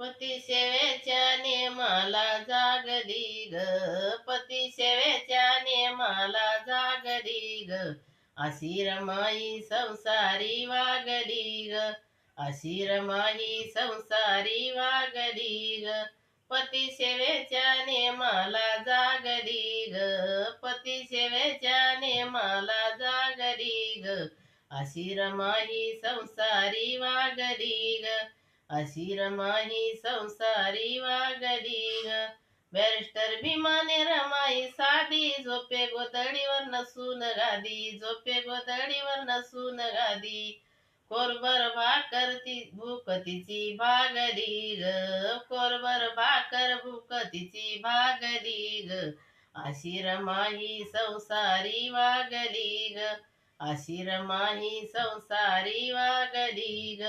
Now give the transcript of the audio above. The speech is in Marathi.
पती सेवेच्या नेमाला जागली ग, पती सेवेच्या नेमाला जागली ग, अशी रमाई संसारी वागली ग, अशी रमाई संसारी वागली ग, पती सेवेच्या नेमाला जागली ग, पती सेवेच्या नेमाला जागली ग, अशी रमाई संसारी वागली ग, अशी रमाई संसारी वागली ग. बॅरिस्टर भीमाने रमाई साधी, झोपे गोधडीवर नसून गादी, झोपे गोधडीवर नसून गादी, कोरभर भाकर ती भूक तिची भागली ग, कोरभर भाकर भूक तिची भागली ग, अशी रमाई संसारी वागली ग, अशी रमाई संसारी वागली ग.